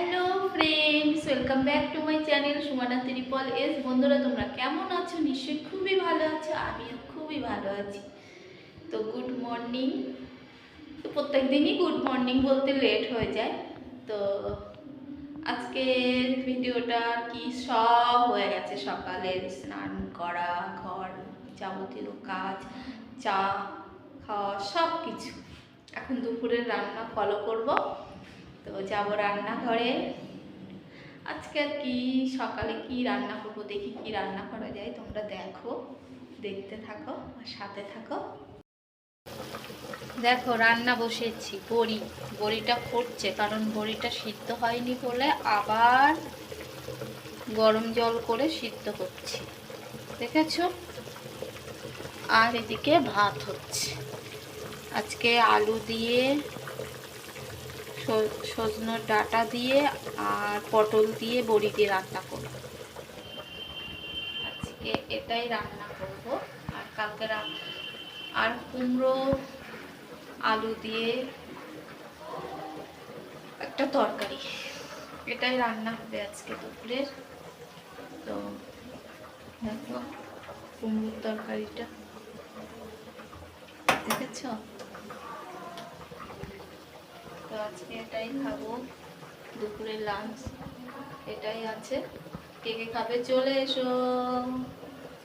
Hello friends, welcome back to my channel Sumana triple S. বন্ধুরা, তোমরা কেমন আছো? নিশ্চয়ই খুবই ভালো আছো। আমিও খুবই ভালো আছি। তো গুড মর্নিং। তো প্রত্যেক দিনই গুড মর্নিং বলতে লেট হয়ে যায়। তো আজকের ভিডিওটা কি সব হয়ে গেছে, সকালের স্নান করা, ঘর যাবতীয় কাজ, চা খাওয়া, সব কিছু। এখন দুপুরের রান্না ফলো করব। তো যাবো রান্নাঘরে। আজকে কি সকালে কি রান্না করবো, দেখি কি রান্না করা যায়। তোমরা দেখো, দেখতে থাকো আর সাথে থাকো। দেখো রান্না বসেছি। বড়িটা ফুটছে, কারণ বড়িটা সিদ্ধ হয়নি বলে আবার গরম জল করে সিদ্ধ করছি, দেখেছো? আর এদিকে ভাত হচ্ছে। আজকে আলু দিয়ে, সজনের ডাঁটা দিয়ে আর পটল দিয়ে বড়ি দিয়ে রান্না করব। আজকে এটাই রান্না করব। আর কালকে আর কুমড়ো আলু দিয়ে একটা তরকারি, এটাই রান্না হবে আজকে দুপুরের। তো দেখো কুমড়োর তরকারিটা, দেখেছ? তো আজকে এটাই খাবো, দুপুরের লাঞ্চ এটাই আছে। কে কে খাবে চলে এসো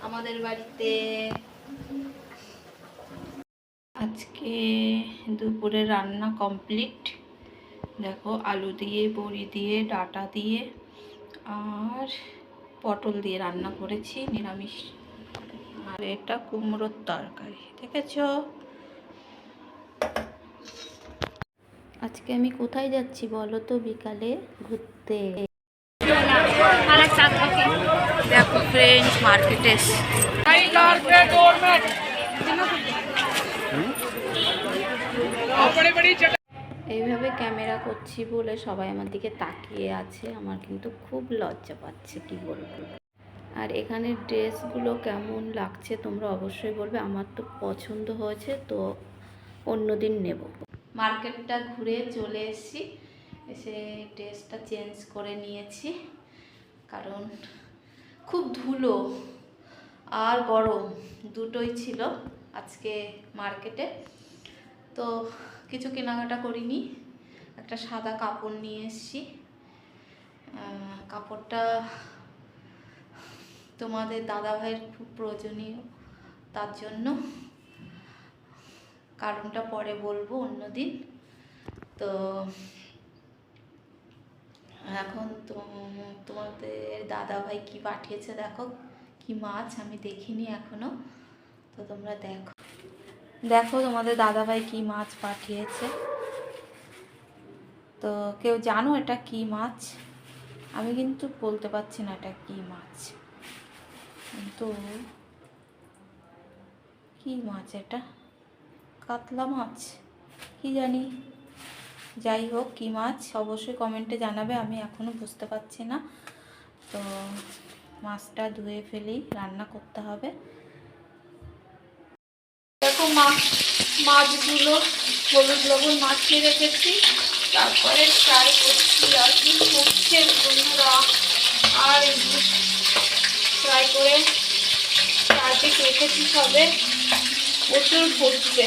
আমাদের বাড়িতে। আজকে দুপুরে রান্না কমপ্লিট। দেখো আলু দিয়ে, বড়ি দিয়ে, ডাঁটা দিয়ে আর পটল দিয়ে রান্না করেছি নিরামিষ। আর এটা কুমড়োর তরকারি, দেখেছো? আজকে আমি কোথায় যাচ্ছি বলো তো? বিকালে ঘুরতে। দেখো ফ্রেন্ডস, মার্কেটে এইভাবে ক্যামেরা করছি বলে সবাই আমার দিকে তাকিয়ে আছে। আমার কিন্তু খুব লজ্জা পাচ্ছে, কি বলবো। আর এখানের ড্রেসগুলো কেমন লাগছে তোমরা অবশ্যই বলবে। আমার তো পছন্দ হয়েছে, তো অন্যদিন নেব। মার্কেটটা ঘুরে চলে এসেছি, এসে ড্রেসটা চেঞ্জ করে নিয়েছি, কারণ খুব ধুলো আর গরম দুটোই ছিল আজকে মার্কেটে। তো কিছু কেনাকাটা করিনি, একটা সাদা কাপড় নিয়ে এসেছি। কাপড়টা তোমাদের দাদাভাইয়ের খুব প্রয়োজনীয়, তার জন্য। কারণটা পরে বলবো অন্যদিন। তো এখন তোমাদের দাদাভাই কি পাঠিয়েছে দেখো, কি মাছ আমি দেখিনি এখনো। তো তোমরা দেখো, দেখো তোমাদের দাদাভাই কি মাছ পাঠিয়েছে। তো কেউ জানো এটা কি মাছ? আমি কিন্তু বলতে পারছি না এটা কি মাছ, কিন্তু কি মাছ এটা? কাতলা মাছ কি জানি, যাই হোক কি মাছ অবশ্যই কমেন্টে জানাবে। আমি এখনো বুঝতে পারছি না। তো মাছটা ধুয়ে ফেলি, রান্না করতে হবে। দেখো মাছগুলো হলুদ লবণ মাখিয়ে রেখেছি, তারপরে ফ্রাই করছি। আর কি হচ্ছে বন্ধুরা, আর ফ্রাই করে চারদিক রেখেছি, সবে প্রচুর ফুটছে।